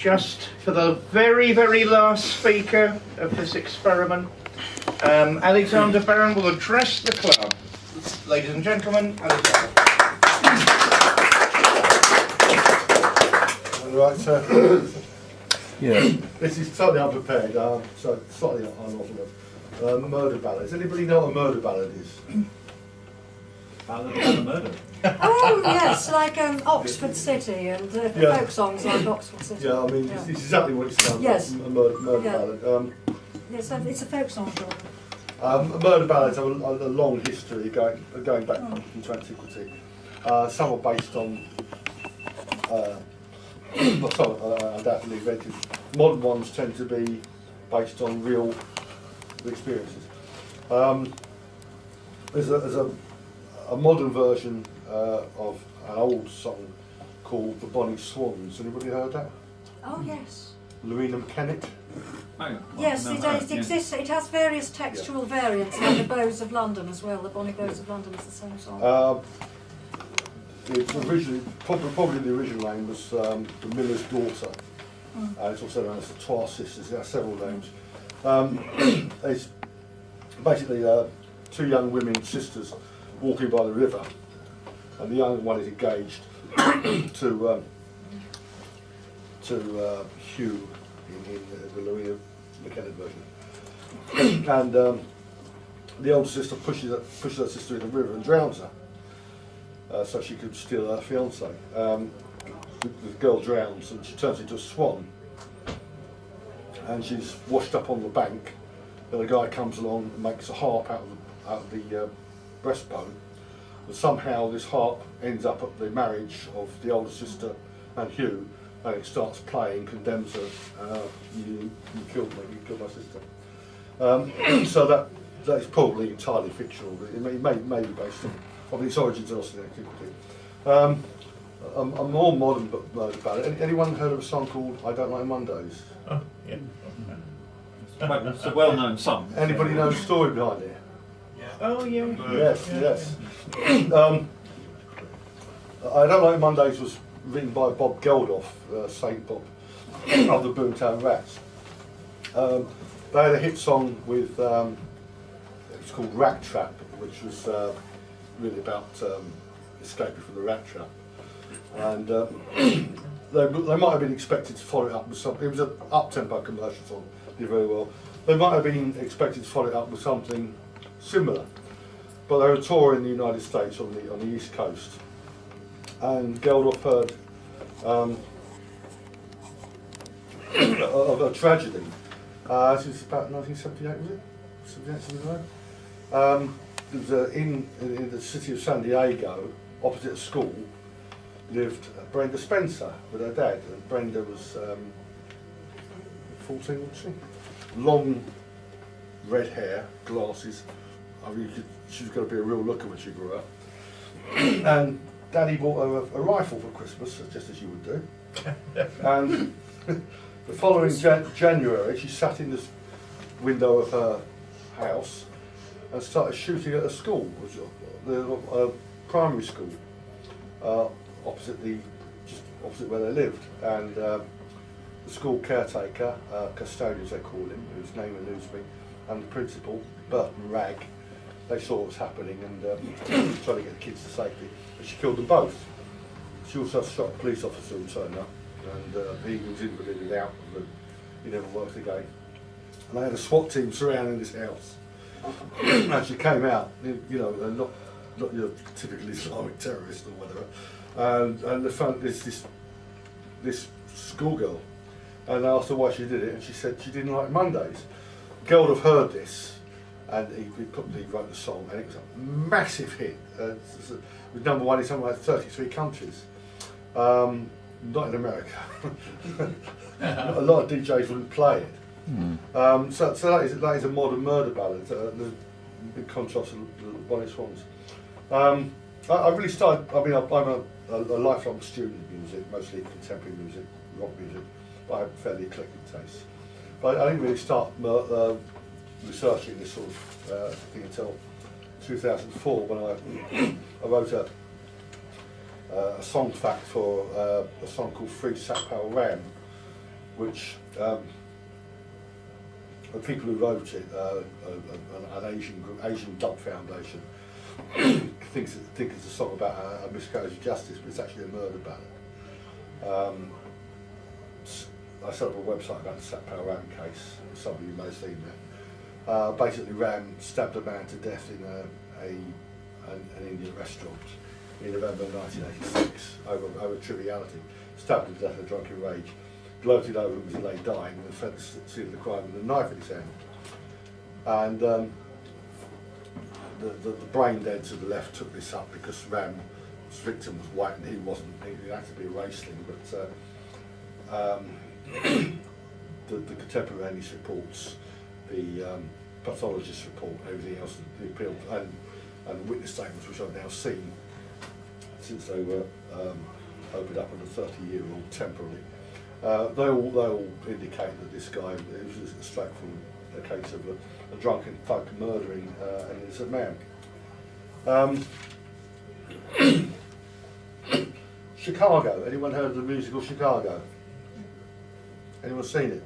just for the very, very last speaker of this experiment, Alexander Barron will address the club. Ladies and gentlemen, Alexander. Right, so Yeah. this is totally unprepared, so slightly unorthodox. Murder ballads. Anybody know what a murder ballad is? Ballad of a murder. Oh yes, like Oxford City and folk songs like Oxford City. Yeah, I mean, it's exactly what it sounds Yes. like, a murder ballad. Yes, it's a folk song. Murder ballads have a long history going back into antiquity. Some are based on, well, some are undoubtedly invented. Modern ones tend to be based on real experiences. There's a modern version of an old song called The Bonny Swans. Anybody heard that? Oh yes. Louina McKennitt? Yes, it exists. It has various textual variants, like the Bows of London as well. The Bonny Bows of London is the same song. It's originally, probably the original name was The Miller's Daughter. It's also known as the Twa Sisters. There are several names. It's basically two young women sisters walking by the river, and the young one is engaged to Hugh in the Louina McKennitt version, and the older sister pushes her sister in the river and drowns her, so she could steal her fiance. The girl drowns and she turns into a swan, and she's washed up on the bank, and a guy comes along and makes a harp out of the breastbone, and somehow this harp ends up at the marriage of the older sister and Hugh, and it starts playing, condemns her, you killed me, you killed my sister. So that is probably entirely fictional, but it may be based on its origins and also in antiquity. A more modern murder ballad. Anyone heard of a song called I Don't Like Mondays? Oh, yeah. It's a well-known song. Anybody know the story behind it? Oh yeah. Yes. I Don't Like Mondays was written by Bob Geldof, Saint Bob, of the Boomtown Rats. They had a hit song with, it's called Rat Trap, which was really about escaping from the rat trap. And they might have been expected to follow it up with something. It was an up-tempo commercial song, did very well. They might have been expected to follow it up with something similar, but they were touring in the United States on the East Coast, and Geldof heard of a tragedy. This was about 1978, was it? 78, something like that. It was in the city of San Diego, opposite a school, lived Brenda Spencer with her dad, and Brenda was 14, wasn't she? Long red hair, glasses. I mean, she was going to be a real looker when she grew up. And Daddy bought her a rifle for Christmas, just as you would do. And the following January, she sat in the window of her house and started shooting at a school, the primary school, just opposite where they lived. And the school caretaker, custodian as they call him, whose name eludes me, and the principal, Burton Ragg, they saw what was happening and tried to get the kids to safety. But she killed them both. She also shot a police officer who turned up, and he was invalided out, but he never worked again. And they had a SWAT team surrounding this house. And she came out, you know, not your typical Islamic terrorist or whatever, and they found this schoolgirl, and they asked her why she did it, and she said she didn't like Mondays. Geldof heard this, and he wrote the song, and it was a massive hit. It was number one in something like 33 countries. Not in America. A lot of DJs wouldn't play it. So that is a modern murder ballad, in contrast to the Bonny Swans. I really started, I mean, I'm a lifelong student of music, mostly contemporary music, rock music, but I have fairly eclectic tastes. But I didn't really start researching this sort of thing until 2004, when I wrote a song fact for a song called Free Sapphire Ram, which the people who wrote it, an Asian group, Asian Dub Foundation, think it's a song about a miscarriage of justice, but it's actually a murder ballad. I set up a website about the Satpal Ram case. Some of you may have seen that. Basically, Ram stabbed a man to death in an Indian restaurant in November 1986 over triviality. Stabbed him to death in a drunken rage. Gloated over him as he lay dying, and fled the scene of the crime with a knife in his hand. And the brain dead to the left took this up because Ram's victim was white and he wasn't. He had to be a race thing, but the contemporaneous reports, the pathologist report, everything else, the appeal, and the witness statements, which I've now seen since they were opened up on a 30-year-old temporarily, they all indicate that this guy, it was straight from a case of a drunken thug murdering an innocent man. Chicago. Anyone heard of the musical Chicago? Anyone seen it?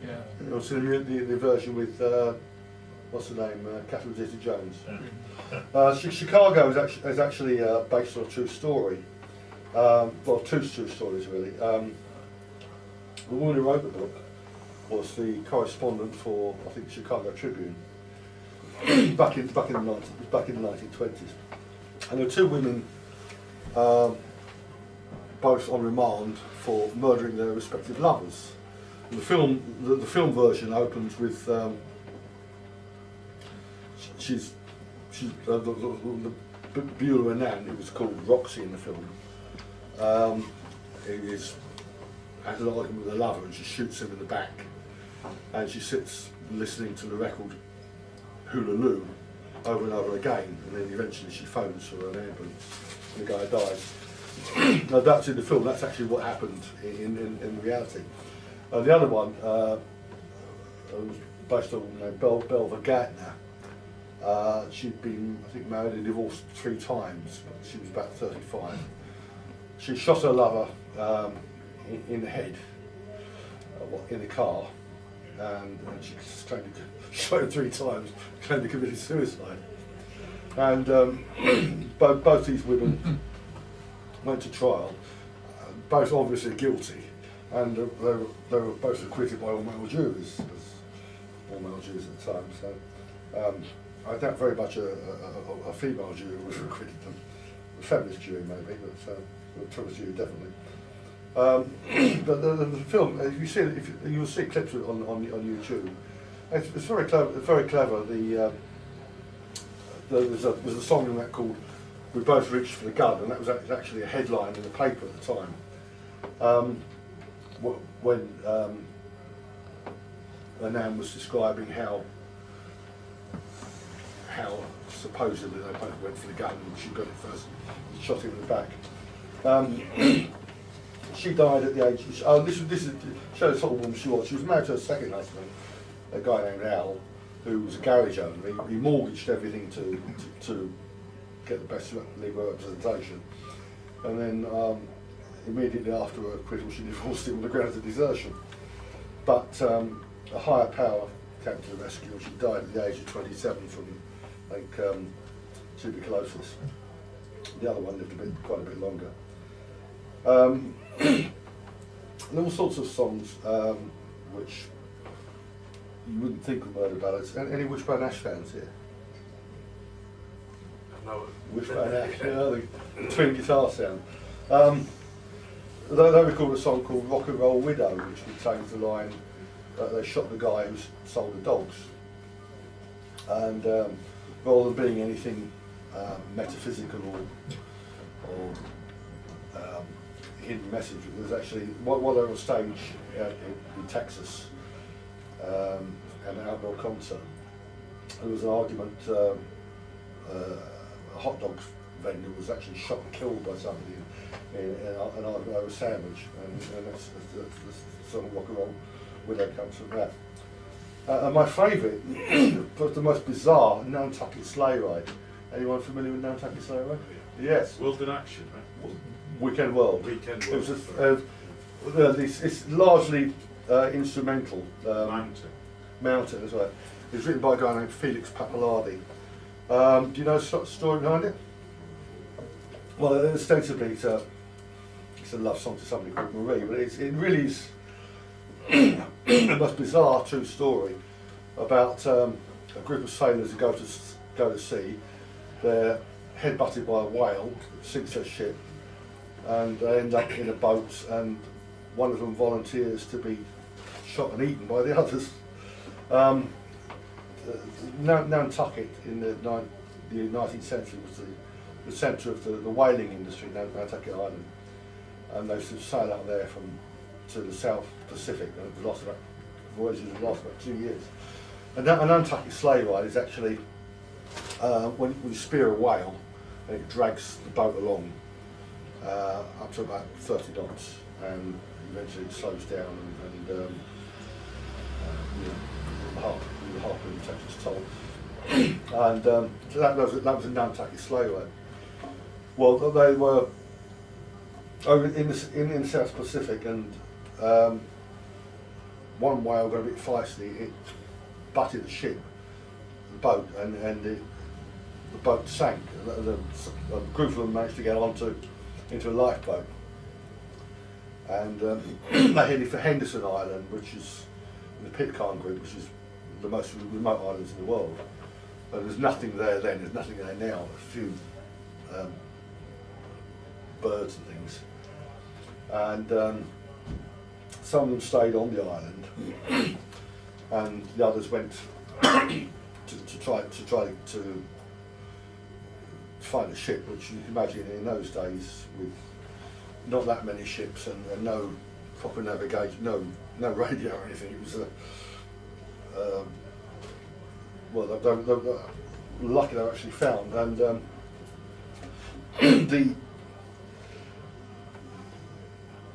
Yeah. Anyone seen the version with what's her name? Catherine Zeta-Jones. Chicago is actually based on a true story. Well, two true stories really. The woman who wrote the book was the correspondent for, I think, the Chicago Tribune back in the 1920s, and there were two women, both on remand for murdering their respective lovers. And the film version opens with the Beulah and Nan, who was called Roxy in the film, has an argument with her lover, and she shoots him in the back, and she sits listening to the record Hula Loo over and over again, and then eventually she phones for an ambulance and the guy dies. Now that's in the film, that's actually what happened in reality. The other one was based on Belva Gardner. She'd been, I think, married and divorced 3 times. She was about 35. She shot her lover in the head, in the car, and she claimed to shot him 3 times, claimed to committed suicide. And both these women went to trial, both obviously guilty, and they were both acquitted by all male juries, as all male juries at the time. So I doubt very much a female jury would have acquitted them. A feminist jury maybe, but a feminist jury definitely. But the film, if you see it, you'll see clips of it on YouTube. It's very clever. Very clever. There's a song in that called "We Both Reached for the Gun," and that was actually a headline in the paper at the time. When Anand was describing how supposedly they both went for the gun and she got it first and shot him in the back. She died at the age. This shows the sort of woman she was. She was married to her second husband, a guy named Al, who was a garage owner. He mortgaged everything to get the best legal representation, and then immediately after her acquittal, she divorced him on the grounds of desertion. But a higher power came to the rescue, and she died at the age of 27 from, I think, tuberculosis. The other one lived quite a bit longer. And all sorts of songs which you wouldn't think of murder ballads. Any Wishbone Ash fans here? No. Wishbone Ash, the twin guitar sound. They recorded a song called Rock and Roll Widow, which contains the line that they shot the guy who sold the dogs. And rather than being anything metaphysical or hidden message, it was actually, while they were on stage in Texas, an outdoor concert, there was an argument, a hot dog vendor was actually shot and killed by somebody in an argument over a sandwich, and that's the song Rock and Roll Widow comes from that. And my favourite, the most bizarre, Nantucket Sleighride. Anyone familiar with Nantucket Sleighride? Yes. World in Action, right? Weekend World. Weekend It World. was it's largely instrumental. Mountain. As well. It's written by a guy named Felix Pappalardi. Do you know the story behind it? Well, ostensibly it's a love song to somebody called Marie, but it really is the most bizarre true story about a group of sailors who go to sea. They're headbutted by a whale that sinks their ship, and they end up in a boat, and one of them volunteers to be shot and eaten by the others. Nantucket in the 19th century was the centre of the whaling industry, Nantucket Island, and they used to sail out there to the South Pacific, and voyages that last about 2 years. And a Nantucket Sleighride is actually when you spear a whale and it drags the boat along up to about 30 knots, and eventually it slows down and the harpoon takes its toll. And so that was a Nantucket Sleighride. Well, they were over in the South Pacific, and one whale got a bit feisty. It butted the boat, and the boat sank. A group of them managed to get into a lifeboat, and they headed for Henderson Island, which is in the Pitcairn group, which is the most remote islands in the world. And there's nothing there then, there's nothing there now, a few birds and things. And some of them stayed on the island, and the others went to try to find a ship, which you can imagine in those days with not that many ships and no proper navigation, no radio or anything. It was they were lucky they were actually found, and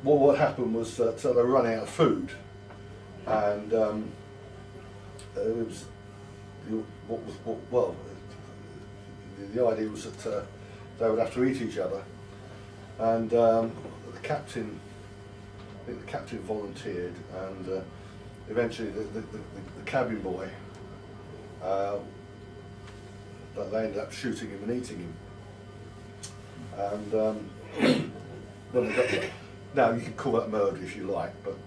what happened was that they were running out of food, and the idea was that they would have to eat each other, and the captain volunteered, and eventually the cabin boy, that they ended up shooting him and eating him. And when they got there, now you can call that murder if you like, but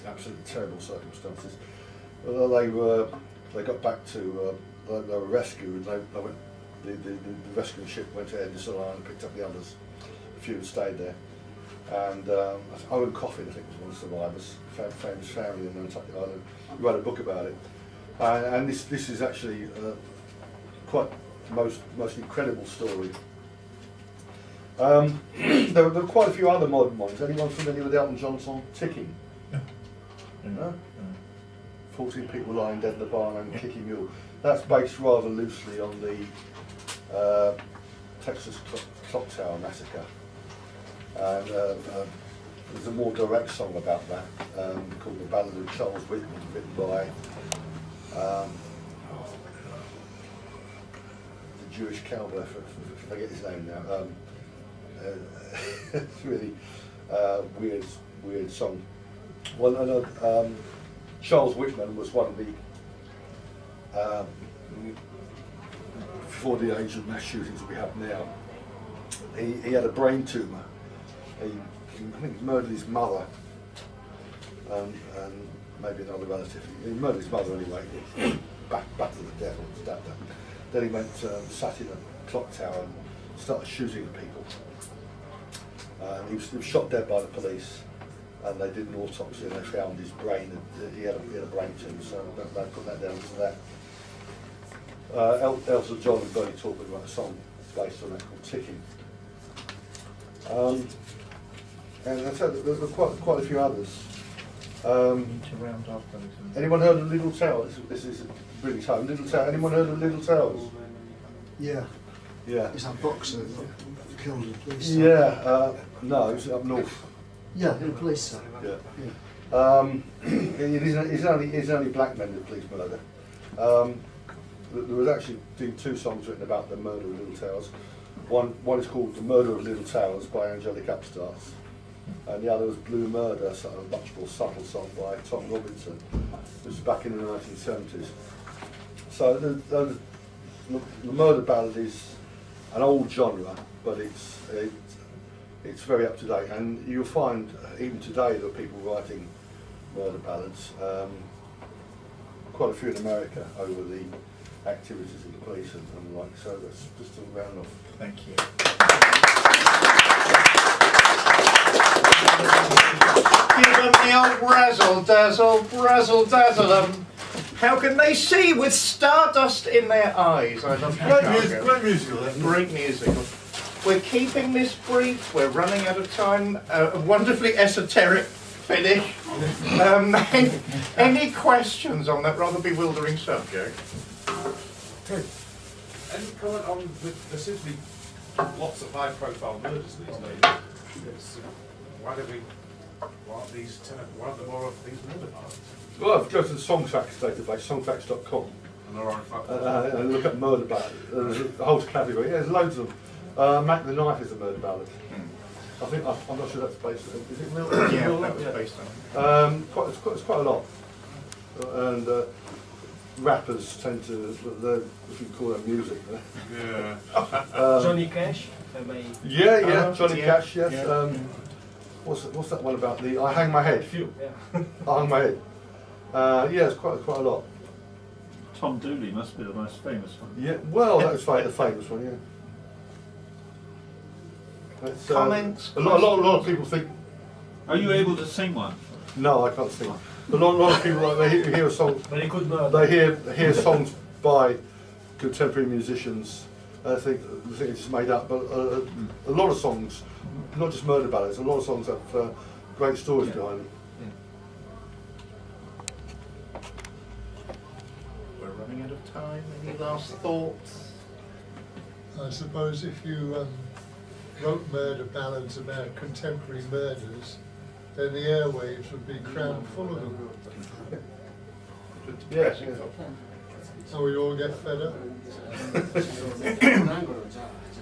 absolutely terrible circumstances. They got back to, they were rescued. The rescue ship went to Henderson Island and picked up the others. A few stayed there. And Owen Coffin, I think, was one of the survivors, famous family in Nantucket Island. He wrote a book about it. And this is actually quite the most incredible story. There were quite a few other modern ones. Anyone familiar with Elton John's song Ticking? No? 14 people lying dead in the barn and kicking mule. That's based rather loosely on the Texas clock tower massacre. And there's a more direct song about that called the Ballads of Charles Whitman, written by the Jewish cowboy, I forget his name now. It's really weird song. Well, Charles Whitman was one of the before the age of mass shootings we have now. He had a brain tumour. I think he murdered his mother and maybe another relative. He murdered his mother anyway. Back to the devil, stabbed her. Then he went sat in a clock tower and started shooting at people. He was shot dead by the police, and they did an autopsy and they found his brain. He had a brain tumour, so they put that down to that. Elton John and Bernie Taupin wrote a song based on that called Ticking. And I said there were quite a few others. Anyone heard of Little Towers? This is British home. Little Towers. Anyone heard of Little Towers? Yeah. Yeah. Is that boxer that killed a police? Yeah. No, it's up north. Yeah, in a police cell. Yeah. It's only black men that police murder. There was actually two songs written about the murder of Little Towers. One is called The Murder of Little Towers by Angelic Upstarts, and the other was Blue Murder, sort of a much more subtle song by Tom Robinson. It was back in the 1970s. So the murder ballad is an old genre, but it's very up to date, and you'll find even today there are people writing murder ballads. Quite a few in America over the activities of the police and the like. So that's just a round off. Thank you. Give them the old razzle dazzle. How can they see with stardust in their eyes? I love Chicago. Great musical. Great musical. We're keeping this brief. We're running out of time. A wonderfly esoteric finish. Any questions on that rather bewildering subject? Any comment on, there seems to be lots of high-profile murders these days. Why aren't there more of these murder ballads? Well, go to the Songfacts database, songfacts.com, and look at murder ballads. There's a whole category. Yeah, there's loads of them. Mac the Knife is a murder ballad. I think I'm not sure that's based on. Is it real? Yeah, real? that was based on. It's quite a lot. And rappers tend to, if you call that music. Yeah. Johnny Cash, if I may. Yeah, Johnny yeah, Cash. Yes. yeah. What's that one about? I hang my head. Yeah. I hang my head. Yeah, it's quite a lot. Tom Dooley must be the most famous one. Yeah, well, that was the famous one. Yeah. It's, Comments? A lot of people think. Are you able to sing one? No, I can't sing. A lot of people they hear a song. Very good murder. They hear songs by contemporary musicians. I think it's just made up, but a lot of songs, not just murder ballads. A lot of songs have great stories behind them. We're running out of time. Any last thoughts? I suppose if you wrote murder ballads about contemporary murders, then the airwaves would be crammed full of them. Yeah. So we all get fed up.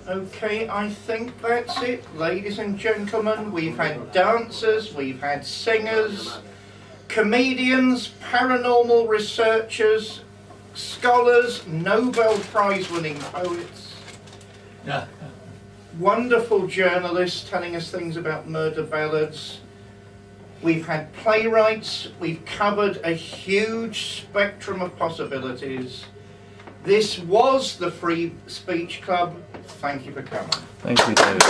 Okay, I think that's it, ladies and gentlemen. We've had dancers, we've had singers, comedians, paranormal researchers, scholars, Nobel Prize winning poets, wonderful journalists telling us things about murder ballads. We've had playwrights, we've covered a huge spectrum of possibilities. This was the Free Speech Club. Thank you for coming. Thank you, David.